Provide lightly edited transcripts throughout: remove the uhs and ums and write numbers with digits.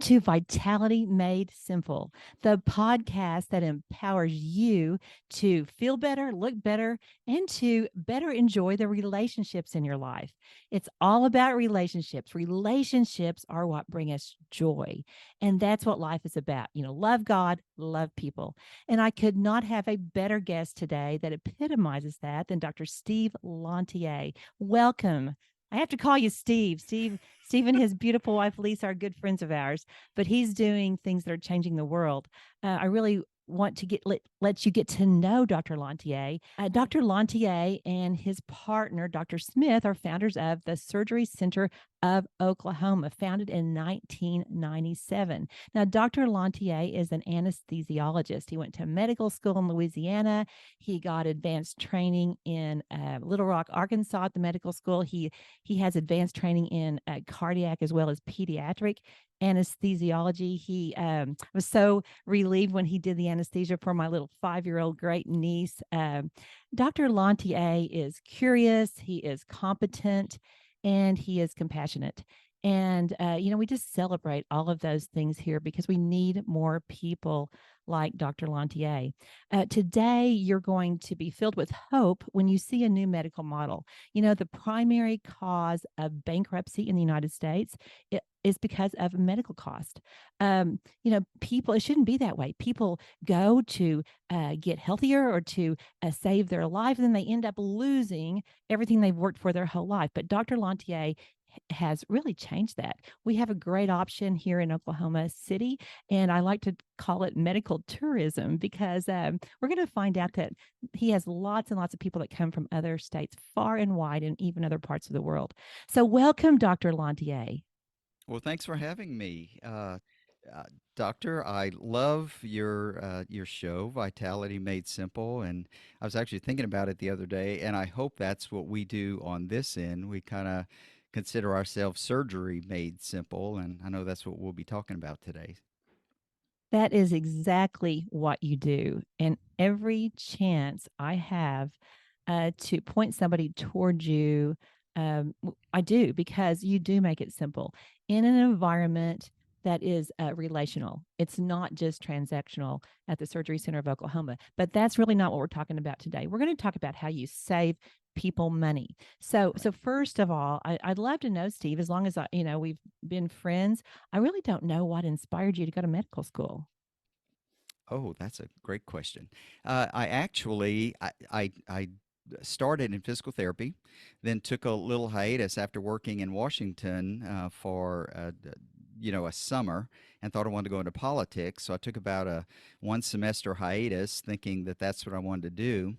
to Vitality Made Simple, the podcast that empowers you to feel better, look better, and to better enjoy the relationships in your life. It's all about relationships. Relationships are what bring us joy. And that's what life is about. Love God, love people. And I could not have a better guest today that epitomizes that than Dr. Steve Lantier. Welcome. I have to call you Steve. Steve and his beautiful wife, Lisa, are good friends of ours, but he's doing things that are changing the world. I really want to let you get to know Dr. Lantier. Dr. Lantier and his partner, Dr. Smith, are founders of the Surgery Center of Oklahoma, founded in 1997. Now, Dr. Lantier is an anesthesiologist. He went to medical school in Louisiana. He got advanced training in Little Rock, Arkansas at the medical school. He has advanced training in cardiac as well as pediatric anesthesiology. He was so relieved when he did the anesthesia for my little 5-year-old great niece. Dr. Lantier is curious, he is competent, and he is compassionate. And, we just celebrate all of those things here because we need more people like Dr. Lantier. Today, you're going to be filled with hope when you see a new medical model. The primary cause of bankruptcy in the United States is because of medical cost. People, it shouldn't be that way. People go to get healthier or to save their life, and then they end up losing everything they've worked for their whole life. But Dr. Lantier has really changed that. We have a great option here in Oklahoma City, and I like to call it medical tourism because we're going to find out that he has lots and lots of people that come from other states far and wide and even other parts of the world. So welcome, Dr. Lantier. Well, thanks for having me, uh, Doctor. I love your show, Vitality Made Simple, and I was actually thinking about it the other day, and I hope that's what we do on this end. We kind of consider ourselves surgery made simple, and I know that's what we'll be talking about today. That is exactly what you do. And every chance I have to point somebody towards you, I do, because you do make it simple in an environment that is relational. It's not just transactional at the Surgery Center of Oklahoma, but that's really not what we're talking about today. We're going to talk about how you save people money. So Right. first of all, I'd love to know, Steve, as long as we've been friends, I really don't know what inspired you to go to medical school. Oh, that's a great question. I actually I started in physical therapy, then took a little hiatus after working in Washington for a summer, and thought I wanted to go into politics. So I took about a 1 semester hiatus, thinking that that's what I wanted to do.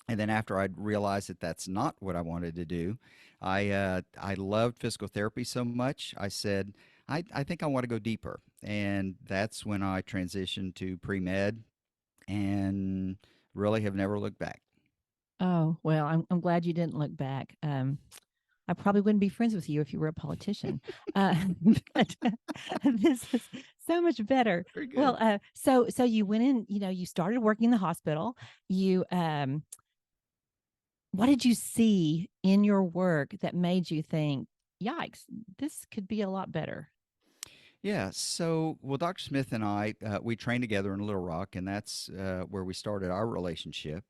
And then after I realized that that's not what I wanted to do, I loved physical therapy so much. I said, I think I want to go deeper, and that's when I transitioned to pre med, and really have never looked back. Oh, well, I'm glad you didn't look back. I probably wouldn't be friends with you if you were a politician. Uh, but this is so much better. Very Well, good. so you went in, you started working in the hospital. You What did you see in your work that made you think, yikes, this could be a lot better? Yeah. So, well, Dr. Smith and I, we trained together in Little Rock, and that's where we started our relationship.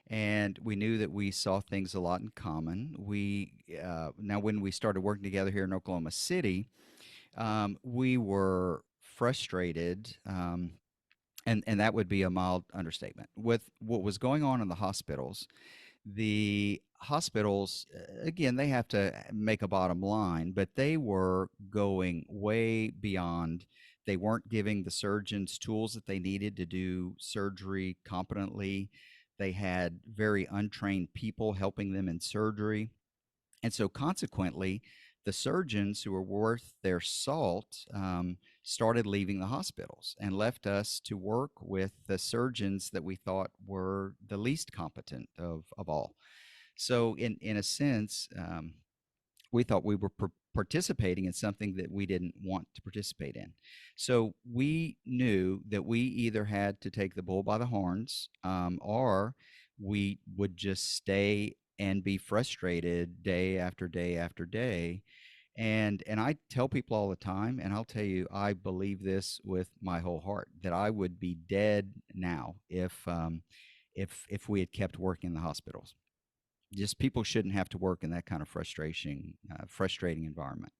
And we knew that we saw things a lot in common. Now, when we started working together here in Oklahoma City, we were frustrated, and that would be a mild understatement, with what was going on in the hospitals. The hospitals, again, they have to make a bottom line, but they were going way beyond. They weren't giving the surgeons tools that they needed to do surgery competently. They had very untrained people helping them in surgery. And so, consequently, the surgeons who were worth their salt started leaving the hospitals and left us to work with the surgeons that we thought were the least competent of all. So, in a sense, we thought we were participating in something that we didn't want to participate in. So we knew that we either had to take the bull by the horns, or we would just stay and be frustrated day after day after day. And I tell people all the time, and I'll tell you, I believe this with my whole heart, that I would be dead now if we had kept working in the hospitals. Just people shouldn't have to work in that kind of frustrating environment.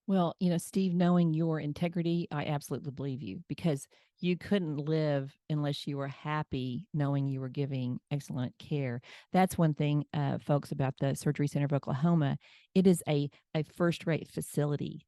Well, Steve, knowing your integrity, I absolutely believe you because you couldn't live unless you were happy knowing you were giving excellent care. That's one thing, folks, about the Surgery Center of Oklahoma. It is a first rate facility.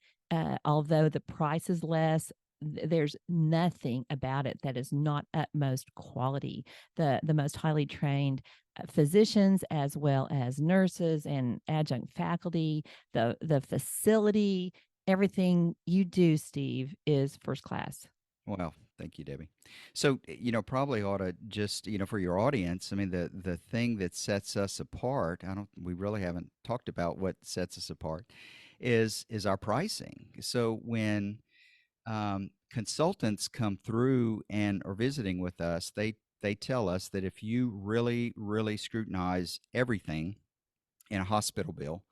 Although the price is less, there's nothing about it that is not utmost quality. The most highly trained physicians, as well as nurses and adjunct faculty, the facility, everything you do, Steve, is first class. Well, thank you, Debbie. So, probably ought to just, for your audience, I mean, the thing that sets us apart, we really haven't talked about what sets us apart, is our pricing. So when consultants come through and are visiting with us, they tell us that if you really, really scrutinize everything in a hospital bill,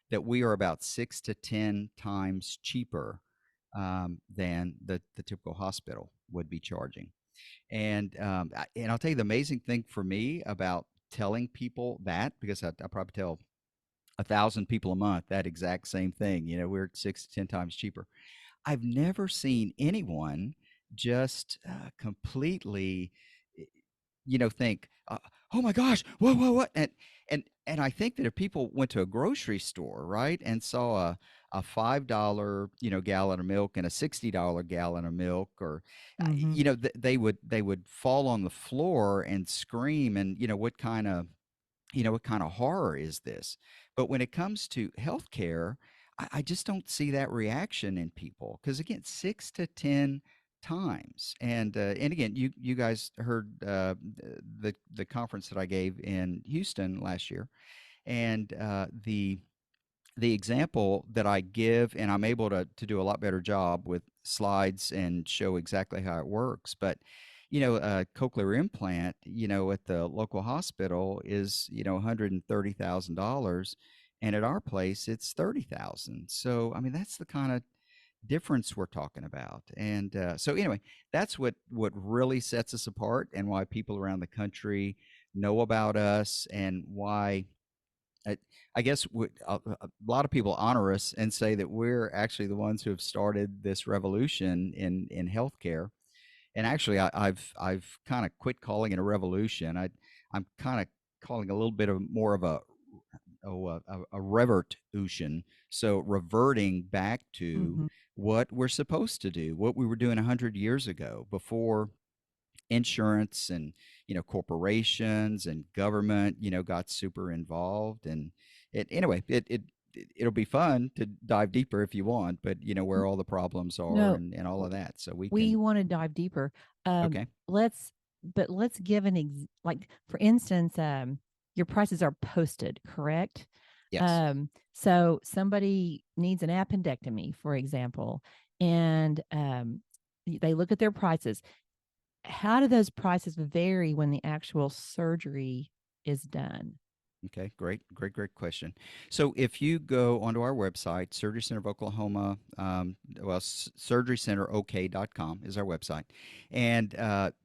that we are about 6 to 10 times cheaper than the typical hospital would be charging. And I'll tell you the amazing thing for me about telling people that, because I probably tell 1,000 people a month that exact same thing. We're 6 to 10 times cheaper. I've never seen anyone just completely, eh, think, "Oh my gosh, whoa, whoa, what?" And I think that if people went to a grocery store, right, and saw a $5 gallon of milk and a $60 gallon of milk, or Mm-hmm. they would fall on the floor and scream, and what kind of horror is this? But when it comes to healthcare, I just don't see that reaction in people because again, 6 to 10 times, and again, you guys heard the conference that I gave in Houston last year, and the example that I give, and I'm able to do a lot better job with slides and show exactly how it works. But, a cochlear implant, at the local hospital is, $130,000. And at our place, it's 30,000. So, I mean, that's the kind of difference we're talking about. And so anyway, that's what really sets us apart and why people around the country know about us and why I, I guess a lot of people honor us and say that we're actually the ones who have started this revolution in healthcare. And actually, I've kind of quit calling it a revolution. I'm kind of calling a little bit of more of a revertution. So reverting back to Mm-hmm. what we're supposed to do, what we were doing 100 years ago before insurance and corporations and government got super involved. And it'll be fun to dive deeper if you want, but where all the problems are No, and all of that, so we we can. want to dive deeper. Um, Okay. let's, but let's give like, for instance, your prices are posted, correct? Yes. So somebody needs an appendectomy, for example, and they look at their prices. How do those prices vary when the actual surgery is done? Okay, great question. So if you go onto our website, Surgery Center of Oklahoma, surgerycenterok.com is our website. And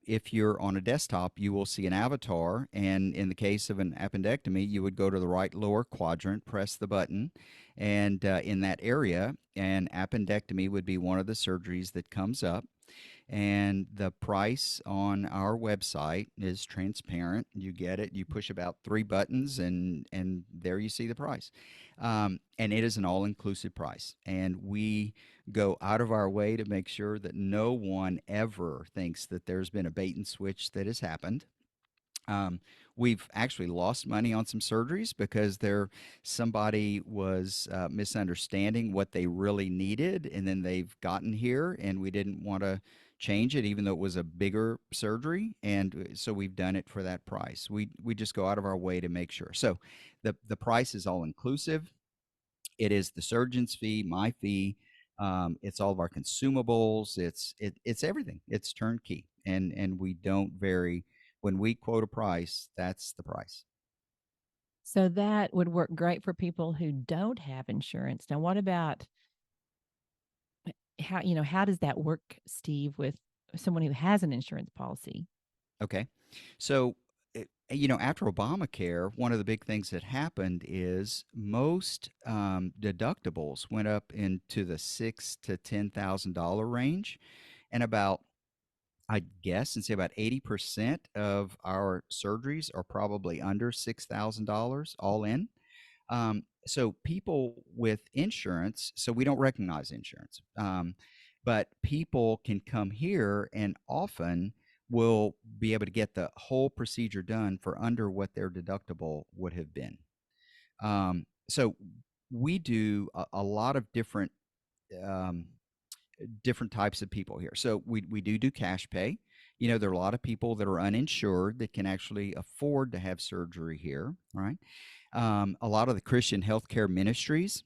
if you're on a desktop, you will see an avatar. And in the case of an appendectomy, you would go to the right lower quadrant, press the button, and in that area, an appendectomy would be one of the surgeries that comes up. And the price on our website is transparent. You get it. You push about 3 buttons, and there you see the price. And it is an all-inclusive price. And we go out of our way to make sure that no one ever thinks that there's been a bait and switch that has happened. Um, we've actually lost money on some surgeries because somebody was misunderstanding what they really needed, and then they've gotten here, and we didn't want to change it, even though it was a bigger surgery, and so we've done it for that price. We just go out of our way to make sure. So the price is all inclusive. It is the surgeon's fee, my fee. It's all of our consumables. It's everything. It's turnkey, and we don't vary when we quote a price. That's the price. So that would work great for people who don't have insurance. Now, what about how does that work, Steve, with someone who has an insurance policy? Okay. So, after Obamacare, one of the big things that happened is most deductibles went up into the $6,000 to $10,000 range, and I guess, and say about 80% of our surgeries are probably under $6,000 all in. So people with insurance, so we don't recognize insurance, but people can come here and often will be able to get the whole procedure done for under what their deductible would have been. So we do a lot of um, different types of people here. So we do cash pay. There are a lot of people that are uninsured that can actually afford to have surgery here, right? A lot of the Christian healthcare ministries,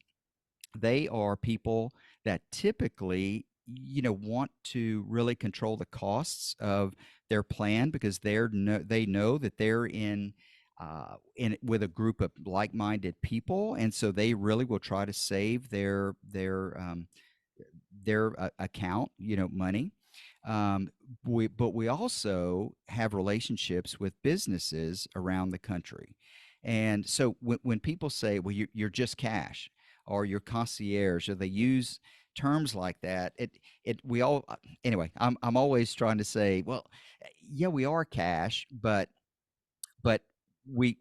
they are people that typically, want to really control the costs of their plan because they know that they're in with a group of like-minded people, and so they really will try to save their account, money. Um, but we also have relationships with businesses around the country. And so when people say, well, you're just cash or you're concierge, or they use terms like that, we all, anyway, I'm always trying to say, well, yeah, we are cash, but we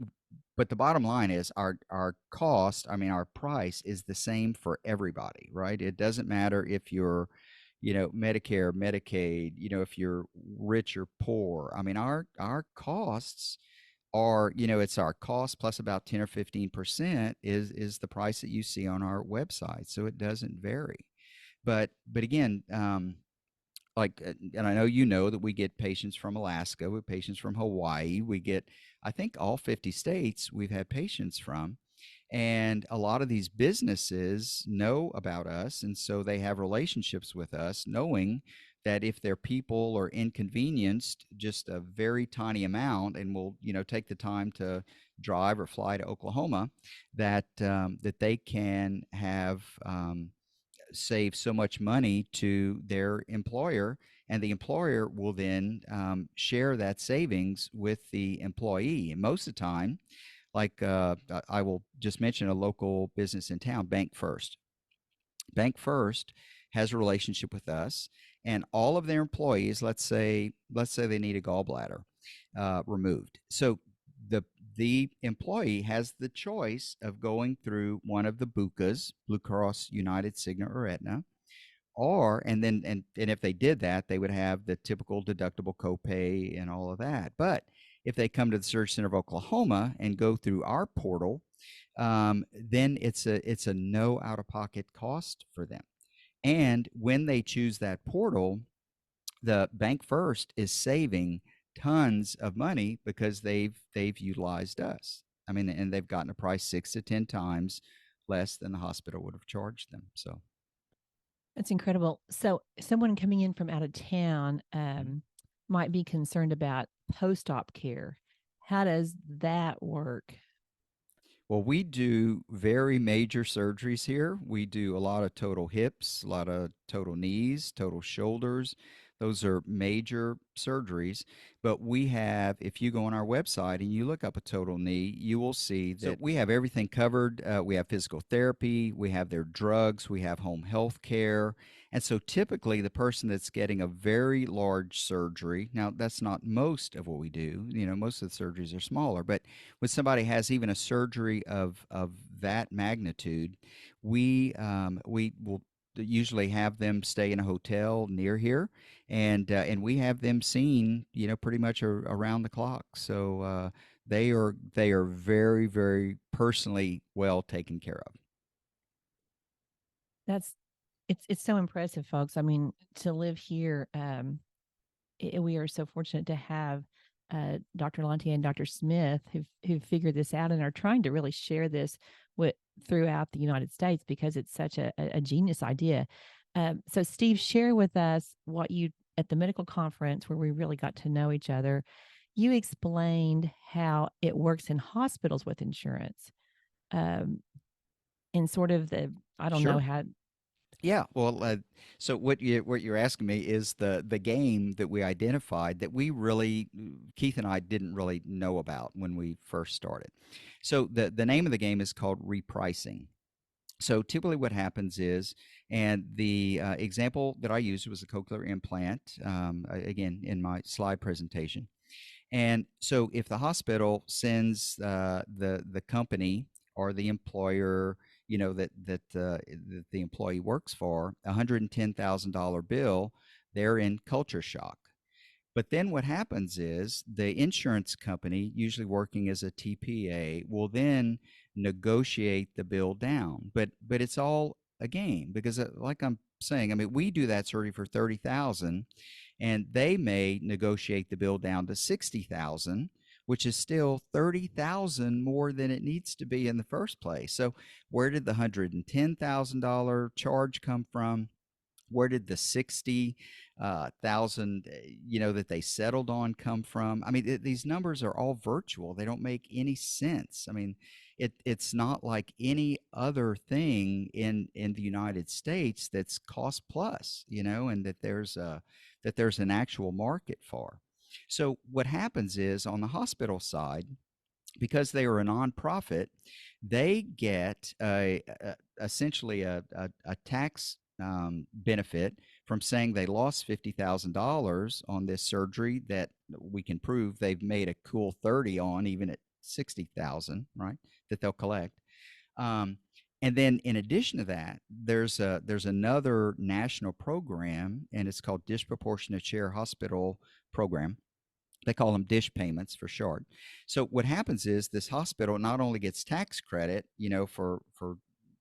but the bottom line is our cost, I mean our price is the same for everybody, right? It doesn't matter if you're, Medicare, Medicaid, if you're rich or poor. I mean our costs are, it's our cost plus about 10 or 15% is the price that you see on our website. So it doesn't vary. But again, and I know that we get patients from Alaska, we have patients from Hawaii, we get, I think, all 50 states we've had patients from. And a lot of these businesses know about us, and so they have relationships with us, knowing that if their people are inconvenienced just a very tiny amount and will, take the time to drive or fly to Oklahoma, that they can have save so much money to their employer, and the employer will then share that savings with the employee. And most of the time, like I will just mention a local business in town, Bank First. Bank First has a relationship with us, and all of their employees, let's say they need a gallbladder removed. So the the employee has the choice of going through one of the BUCAs, Blue Cross, United, Cigna, or Aetna, or and if they did that, they would have the typical deductible copay and all of that. But if they come to the Surgery Center of Oklahoma and go through our portal, then it's a no out of pocket cost for them. And when they choose that portal, the Bank First is saving tons of money because they've utilized us. I mean, and they've gotten a price 6 to 10 times less than the hospital would have charged them. So. That's incredible. So, someone coming in from out of town Mhm. might be concerned about post-op care. How does that work? Well, we do very major surgeries here. We do a lot of total hips, a lot of total knees, total shoulders. Those are major surgeries. But we have, if you go on our website and you look up a total knee, you will see that we have everything covered. We have physical therapy, we have their drugs, we have home health care. And so typically, the person that's getting a very large surgery, now that's not most of what we do, most of the surgeries are smaller, but when somebody has even a surgery of that magnitude, we will usually have them stay in a hotel near here, and we have them seen, pretty much around the clock. So they are very, very personally well taken care of. That's it's so impressive, folks. I mean, to live here, we are so fortunate to have Dr. Lantier and Dr. Smith who figured this out and are trying to really share this with throughout the United States because it's such a genius idea. So, Steve, share with us what you at the medical conference where we really got to know each other. you explained how it works in hospitals with insurance, um, and sort of the, I don't know Sure. how. Yeah, well, so what you're asking me is the game that we identified that we really Keith and I didn't really know about when we first started. So the name of the game is called repricing. So typically, what happens is, and the example that I used was a cochlear implant. Again, in my slide presentation, and so if the hospital sends the company or the employer, that the employee works for, $110,000 bill, they're in culture shock. But then what happens is the insurance company, usually working as a TPA, will then negotiate the bill down. But it's all a game because, like I'm saying, I mean, we do that surgery for 30,000, and they may negotiate the bill down to 60,000, which is still 30,000 more than it needs to be in the first place. So where did the $110,000 charge come from? Where did the 60,000 that they settled on come from? I mean, these numbers are all virtual. They don't make any sense. I mean, it's not like any other thing in the United States that's cost plus, and that there's an actual market for. So what happens is on the hospital side, because they are a nonprofit, they get essentially a tax benefit from saying they lost $50,000 on this surgery that we can prove they've made a cool 30 on, even at 60,000, right? That they'll collect. Um, and then in addition to that, there's another national program, and it's called Disproportionate Share Hospital Program. They call them dish payments for short. So what happens is this hospital not only gets tax credit, for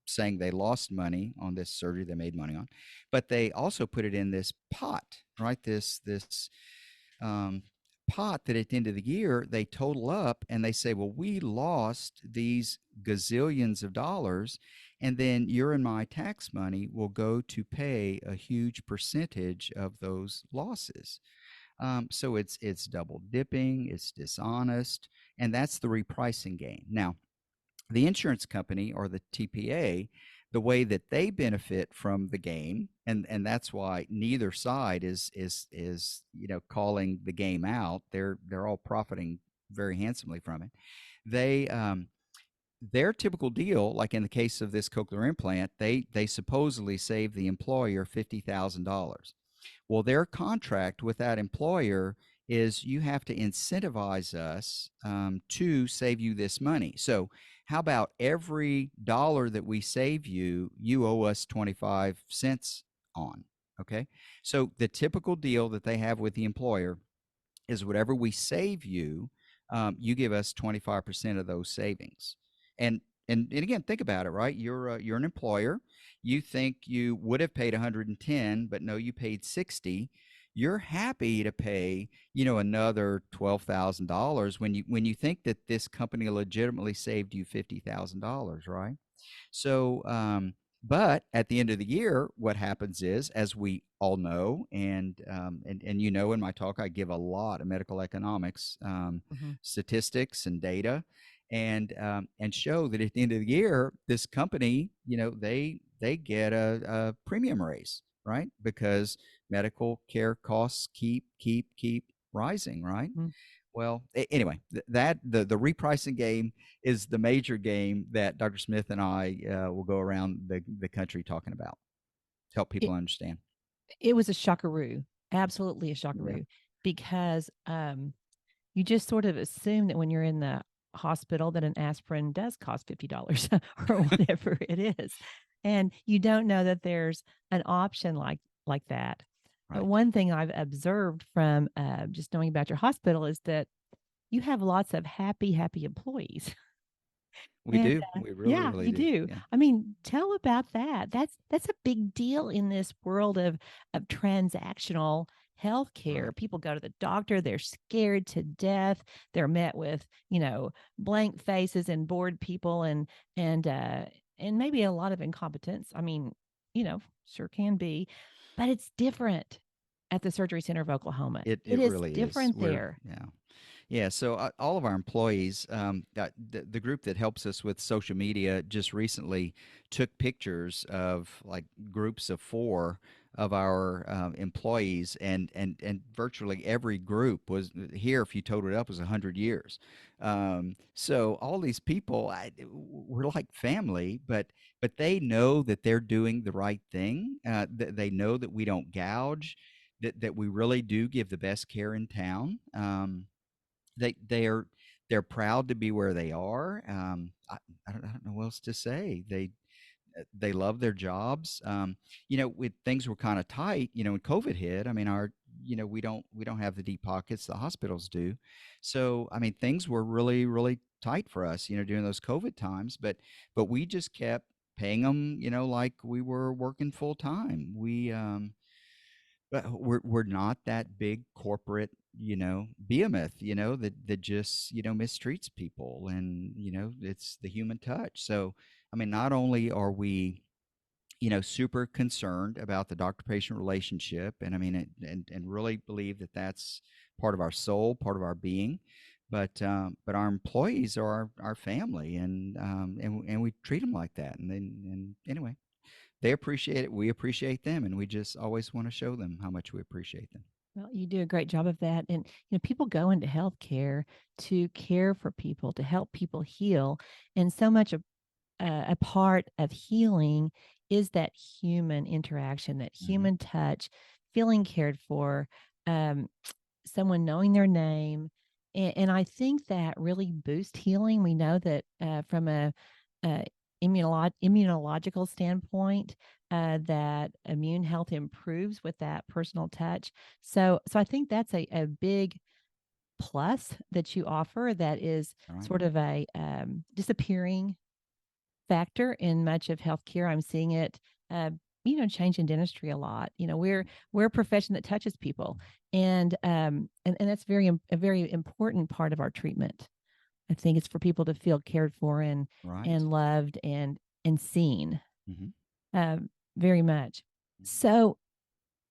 saying they lost money on this surgery they made money on, but they also put it in this pot, right? This um, pot that at the end of the year they total up and they say, well, we lost these gazillions of dollars, and then your and my tax money will go to pay a huge percentage of those losses. So it's double dipping, it's dishonest, and that's the repricing game. Now, the insurance company or the TPA, the way that they benefit from the game, and that's why neither side is calling the game out. They're all profiting very handsomely from it. They Their typical deal, like in the case of this cochlear implant, they supposedly save the employer $50,000. Well, their contract with that employer is you have to incentivize us to save you this money. So, how about every dollar that we save you, you owe us 25 cents on? Okay. So, the typical deal that they have with the employer is whatever we save you, you give us 25% of those savings. And and again, think about it, right? You're an employer. You think you would have paid 110, but no, you paid 60. You're happy to pay, another $12,000 when you think that this company legitimately saved you $50,000, right? So, but at the end of the year, what happens is, as we all know, and in my talk, I give a lot of medical economics Mhm. statistics and data, and show that at the end of the year, this company, they get a premium raise, right? Because medical care costs keep rising, right? Mm. Well, anyway, the repricing game is the major game that Dr. Smith and I will go around the country talking about to help people It understand. it was a shockaroo, absolutely a Yeah, shockaroo, because you just sort of assume that when you're in the hospital that an aspirin does cost $50 or whatever it is. And you don't know that there's an option like that. But right. one thing I've observed from just knowing about your hospital is that you have lots of happy employees. We And do. We really, yeah, really you do. do. Yeah. I mean, tell about that. That's a big deal in this world of transactional healthcare. Right. People go to the doctor, they're scared to death. They're met with, blank faces and bored people and maybe a lot of incompetence. I mean, sure can be, but it's different at the Surgery Center of Oklahoma. It It it is really is. different there. Yeah. Yeah, so all of our employees, the group that helps us with social media just recently took pictures of like groups of four of our employees, and virtually every group was here. If you totaled it up, was 100 years. So all these people, we're like family, but they know that they're doing the right thing. They know that we don't gouge, that we really do give the best care in town. They're proud to be where they are. I don't know what else to say. They love their jobs. When things were kind of tight, when COVID hit, I mean, we don't have the deep pockets the hospitals do. So I mean, things were really really tight for us, during those COVID times. But we just kept paying them, like we were working full time. But we're not that big corporate, behemoth, that just, mistreats people, and it's the human touch. So, I mean, not only are we, super concerned about the doctor-patient relationship, and I mean, and really believe that that's part of our soul, part of our being, but our employees are our family, and we treat them like that, and anyway, they appreciate it. We appreciate them, and we just always want to show them how much we appreciate them. Well, you do a great job of that. And, people go into healthcare to care for people, to help people heal. And so much a part of healing is that human interaction, that Hmm. human touch, feeling cared for, um, someone knowing their name. And I think that really boosts healing. We know that from a immunological standpoint, that immune health improves with that personal touch. So I think that's a big plus that you offer that is All right. sort of a disappearing factor in much of healthcare. I'm seeing it, uh, change in dentistry a lot. We're a profession that touches people, and that's a very important part of our treatment. I think it's for people to feel cared for Right. and loved and seen, Hmm. very much. So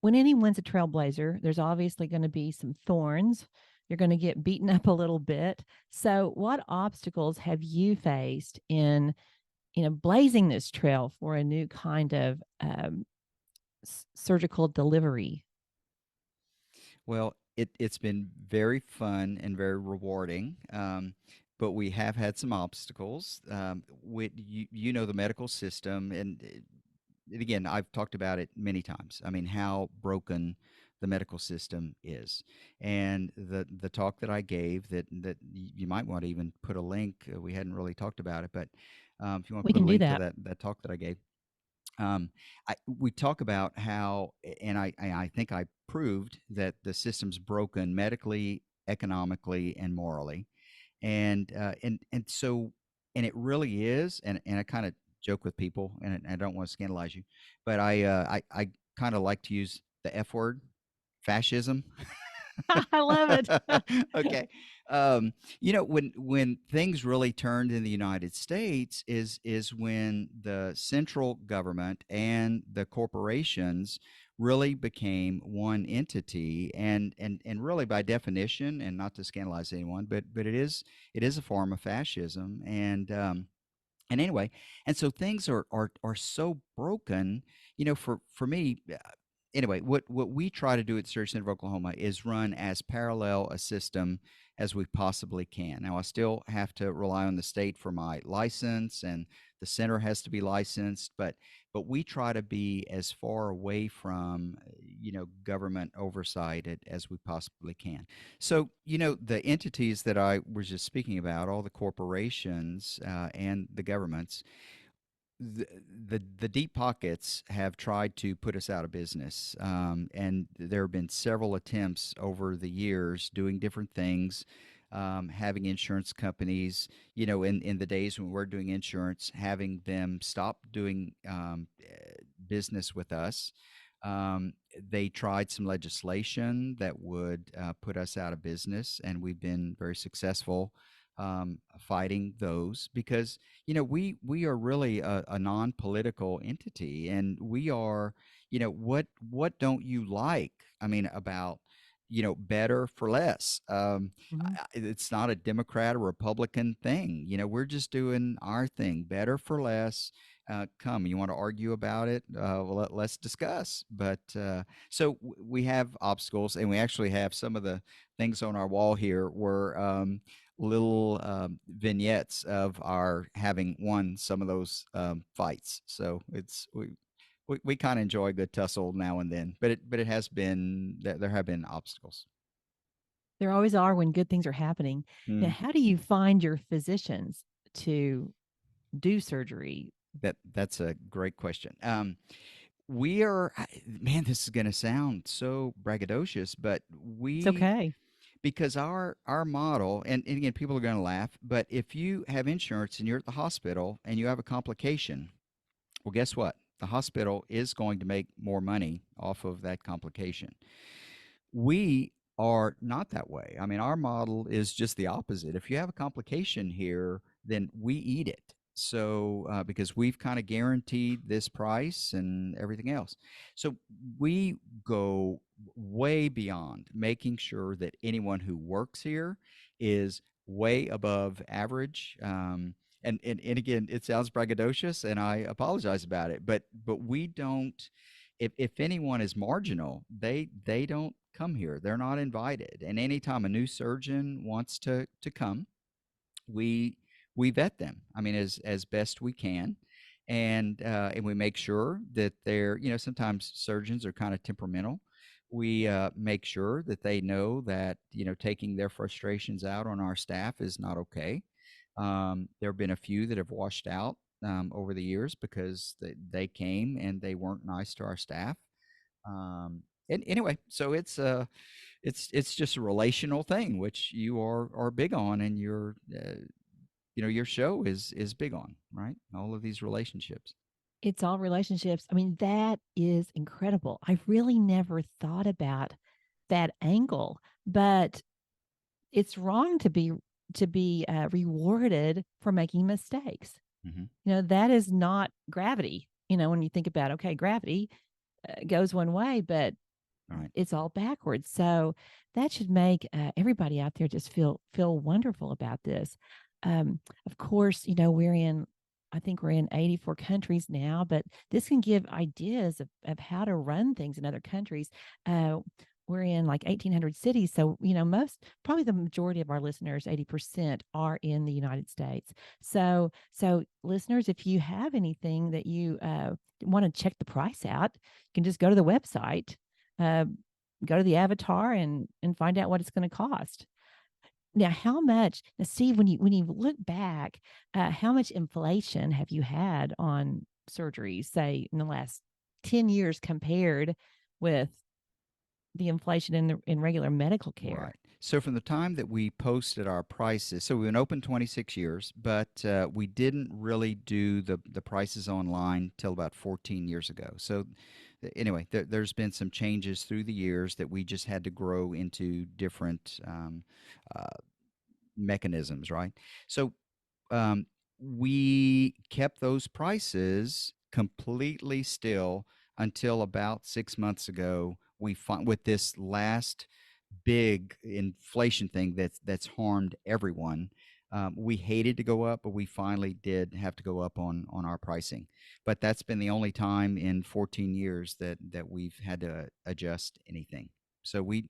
when anyone's a trailblazer, there's obviously going to be some thorns. You're going to get beaten up a little bit. So, what obstacles have you faced in blazing this trail for a new kind of surgical delivery? Well, it's been very fun and very rewarding. But we have had some obstacles. The medical system, and again, I've talked about it many times. I mean, how broken the medical system is, and the talk that I gave, you might want to even put a link. We hadn't really talked about it, but if you want to We put a can do link to that. that talk that I gave, we talk about how, and I think I proved that the system's broken medically, economically, and morally, and so, and it really is, and I kind of joke with people, and I don't want to scandalize you, but I kind of like to use the F word, fascism. I love it. Okay. When things really turned in the United States is when the central government and the corporations really became one entity, and really by definition, and not to scandalize anyone, but it is a form of fascism, and anyway, and so things are so broken, for me. Anyway, what we try to do at the Surgery Center of Oklahoma is run as parallel a system as we possibly can. Now, I still have to rely on the state for my license, and the center has to be licensed, but we try to be as far away from government oversight as we possibly can. So, the entities that I was just speaking about, all the corporations and the governments, the, the deep pockets have tried to put us out of business, and there have been several attempts over the years doing different things, having insurance companies, in the days when we're doing insurance, having them stop doing business with us. They tried some legislation that would put us out of business, and we've been very successful fighting those, because we are really a non-political entity, and we are, what don't you like, I mean, about better for less. Mhm. It's not a Democrat or Republican thing. We're just doing our thing, better for less. Come, you want to argue about it? Well, let's discuss. But so we have obstacles, and we actually have some of the things on our wall here were little vignettes of our having won some of those fights. So we kind of enjoy a good tussle now and then, but it has been there have been obstacles. There always are when good things are happening. Now, Mm, how do you find your physicians to do surgery? that's a great question. We are, man, this is going to sound so braggadocious, but It's we okay. because our model, and again, people are going to laugh, but if you have insurance and you're at the hospital and you have a complication, well, guess what? The hospital is going to make more money off of that complication. We are not that way. I mean, our model is just the opposite. If you have a complication here, then we eat it. So, because we've kind of guaranteed this price and everything else. So, we go way beyond making sure that anyone who works here is way above average. And again, it sounds braggadocious, and I apologize about it, but we don't, if anyone is marginal, they don't come here. They're not invited. And anytime a new surgeon wants to come, we we vet them. I mean, as best we can, and we make sure that they're, sometimes surgeons are kind of temperamental. We make sure that they know that, taking their frustrations out on our staff is not okay. There have been a few that have washed out over the years because they came and they weren't nice to our staff. And anyway, so it's just a relational thing, which you are big on, and your show is big on, right? All of these relationships. It's all relationships. I mean, that is incredible. I really never thought about that angle, but it's wrong to be rewarded for making mistakes. Hmm. That is not gravity. When you think about, okay, gravity goes one way, but All right. it's all backwards. So that should make everybody out there just feel wonderful about this. Of course, I think we're in 84 countries now, but this can give ideas of how to run things in other countries. Uh, we're in like 1,800 cities. So, probably the majority of our listeners, 80%, are in the United States. So listeners, if you have anything that you want to check the price out, you can just go to the website, uh, go to the avatar, and find out what it's going to cost. Now, how much? Now, Steve, when you look back, how much inflation have you had on surgeries, say in the last 10 years, compared with the inflation in regular medical care? Right. So from the time that we posted our prices, so we've been open 26 years, but we didn't really do the prices online till about 14 years ago. So anyway, there's been some changes through the years that we just had to grow into different uh, mechanisms, right? So um, we kept those prices completely still until about 6 months ago. We find with this last big inflation thing that's harmed everyone. We hated to go up, but we finally did have to go up on our pricing. But that's been the only time in 14 years that we've had to adjust anything. So we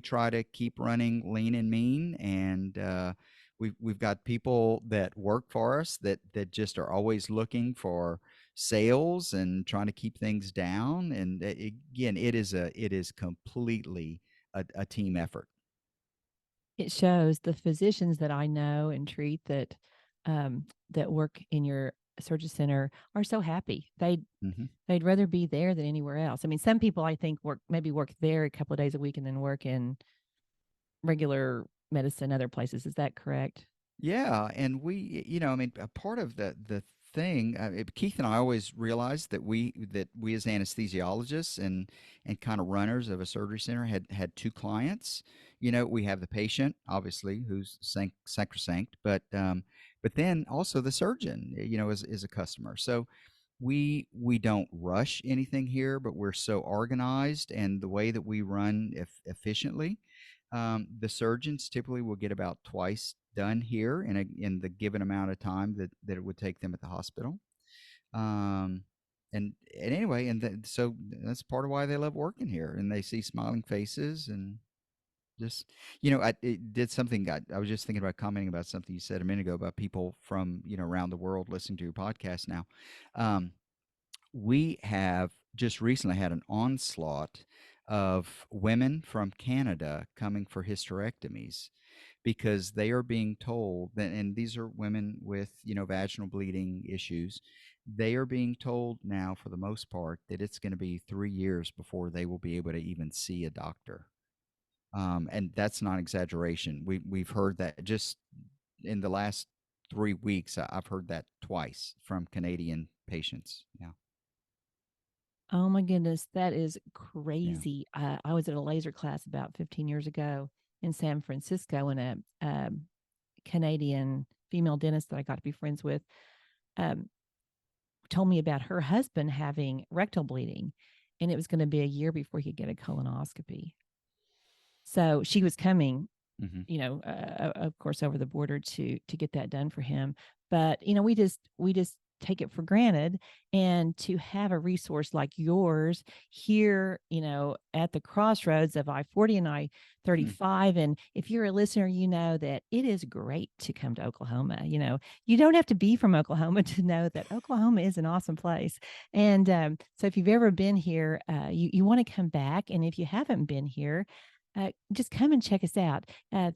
try to keep running lean and mean, and we've got people that work for us that just are always looking for sales and trying to keep things down. And again, it is completely a team effort. It shows the physicians that I know and treat that work in your surgery center are so happy. Hmm. They'd rather be there than anywhere else. I mean, some people I think work there a couple of days a week and then work in regular medicine other places. Is that correct? Yeah, and I mean, a part of the thing, Keith and I always realized that we as anesthesiologists and kind of runners of a surgery center had two clients. We have the patient, obviously, who's sacrosanct, but then also the surgeon, is a customer. So we don't rush anything here, but we're so organized, and the way that we run efficiently, the surgeons typically will get about twice done here in the given amount of time that it would take them at the hospital. Um, and anyway, so that's part of why they love working here, and they see smiling faces and just, I it did something. I was just thinking about commenting about something you said a minute ago about people from around the world listening to your podcast now. Um, we have just recently had an onslaught of women from Canada coming for hysterectomies because they are being told that, and these are women with, vaginal bleeding issues. They are being told now, for the most part, that it's going to be 3 years before they will be able to even see a doctor. And that's not exaggeration. We've heard that just in the last 3 weeks. I've heard that twice from Canadian patients. Yeah, Oh my goodness, that is yeah. crazy. I was at a laser class about 15 years ago in San Francisco, and a Canadian female dentist that I got to be friends with um, told me about her husband having rectal bleeding, and it was going to be a year before he could get a colonoscopy. So she was coming, Hmm. of course, over the border to get that done for him. But we just take it for granted, and to have a resource like yours here, at the crossroads of I-40 and I-35. And if you're a listener, you know that it is great to come to Oklahoma. You don't have to be from Oklahoma to know that Oklahoma is an awesome place. And so if you've ever been here, you want to come back. And if you haven't been here, just come and check us out.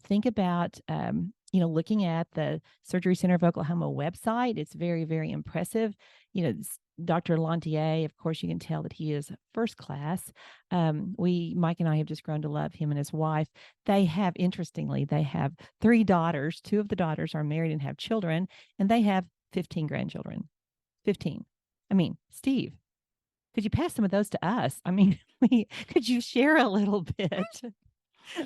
Think about looking at the Surgery Center of Oklahoma website. It's very, very impressive. Dr. Lantier, of course, you can tell that he is first class. Mike and I have just grown to love him and his wife. Interestingly, they have 3 daughters. 2 of the daughters are married and have children, and they have 15 grandchildren. 15. I mean, Steve, could you pass some of those to us? I mean, could you share a little bit?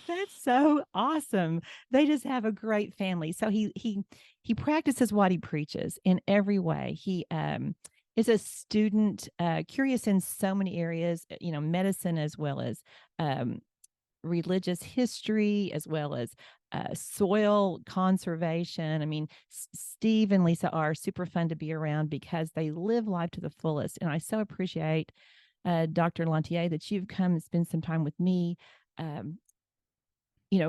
That's so awesome. They just have a great family. So he practices what he preaches in every way. He is a student, curious in so many areas, medicine as well as um, religious history, as well as soil conservation. I mean, Steve and Lisa are super fun to be around because they live life to the fullest. And I so appreciate Dr. Lantier that you've come and spend some time with me. Um,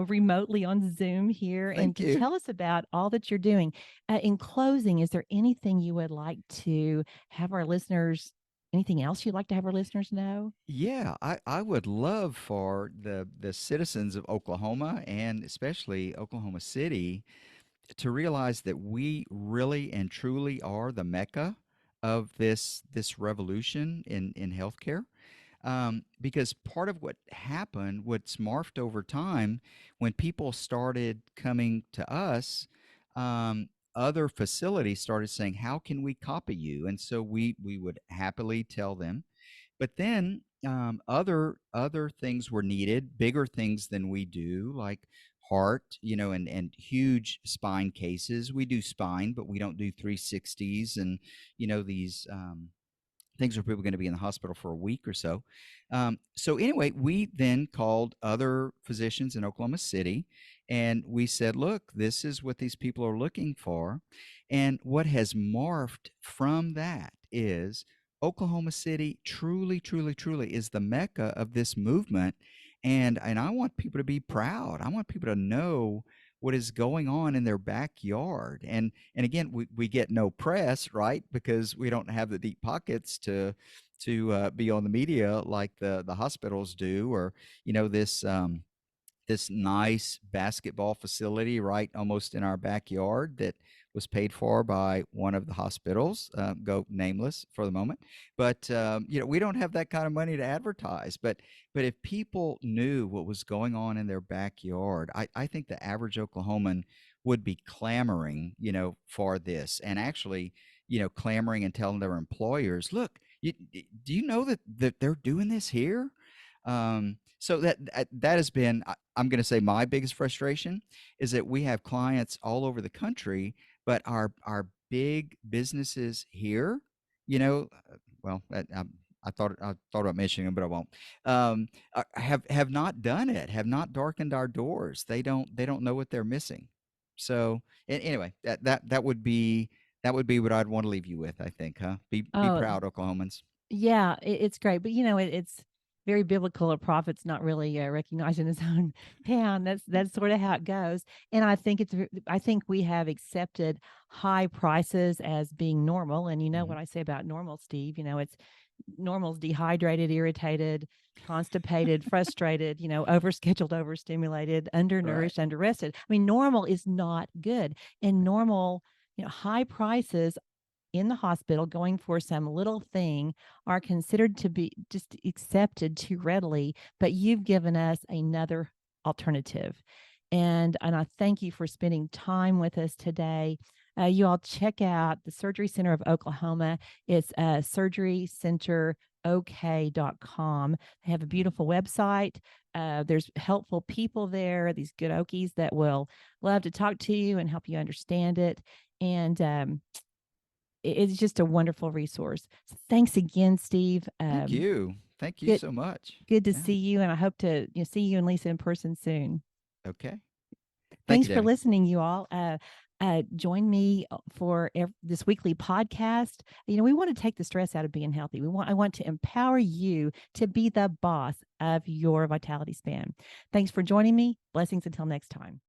remotely on Zoom here, and Thank to you. tell us about all that you're doing. In closing, is there anything you would like to have our listeners, anything else you'd like to have our listeners know? Yeah, I would love for the citizens of Oklahoma, and especially Oklahoma City, to realize that we really and truly are the mecca of this revolution in healthcare. Because part of what happened, what's morphed over time, when people started coming to us, other facilities started saying, "How can we copy you?" And so we would happily tell them. But then other things were needed, bigger things than we do, like heart, and huge spine cases. We do spine, but we don't do 360s and these things where people are going to be in the hospital for a week or so. So anyway, we then called other physicians in Oklahoma City, and we said, "Look, this is what these people are looking for." And what has morphed from that is Oklahoma City truly, truly, truly is the mecca of this movement. And I want people to be proud. I want people to know what is going on in their backyard. And again, we get no press, right? Because we don't have the deep pockets to be on the media like the hospitals do, or this nice basketball facility right almost in our backyard that was paid for by one of the hospitals, go nameless for the moment. But we don't have that kind of money to advertise. But if people knew what was going on in their backyard, I think the average Oklahoman would be clamoring, for this, and actually, clamoring and telling their employers, "Look, do you know that they're doing this here?" So that has been, I'm going to say, my biggest frustration is that we have clients all over the country, but our big businesses here You know, well, I thought about mentioning them, but I won't. Have not done it. Have not darkened our doors. They don't know what they're missing. So anyway, that would be what I'd want to leave you with. I think, huh? Be Oh, proud, Oklahomans. yeah, it's great, but it's very biblical. A prophet's not really recognizing his own town. That's sort of how it goes. And I think we have accepted high prices as being normal. And you know Hmm. what I say about normal, Steve? It's normal's dehydrated, irritated, constipated, frustrated. Overscheduled, overstimulated, Right. undernourished, underrested. I mean, normal is not good, and normal. High prices in the hospital going for some little thing are considered to be just accepted too readily, but you've given us another alternative. And I thank you for spending time with us today. You all check out the Surgery Center of Oklahoma. It's surgerycenterok.com. They have a Mhm. beautiful website. There's helpful people there, these good Okies that will love to talk to you and help you understand it. And it's just a wonderful resource. So thanks again, Steve. Thank you. Thank you Good, so much. good to Yeah. see you, and I hope to see you and Lisa in person soon. Okay. Thank Thanks you, for Debbie. listening, you all. Join me for this weekly podcast. We want to take the stress out of being healthy. I want to empower you to be the boss of your vitality span. Thanks for joining me. Blessings until next time.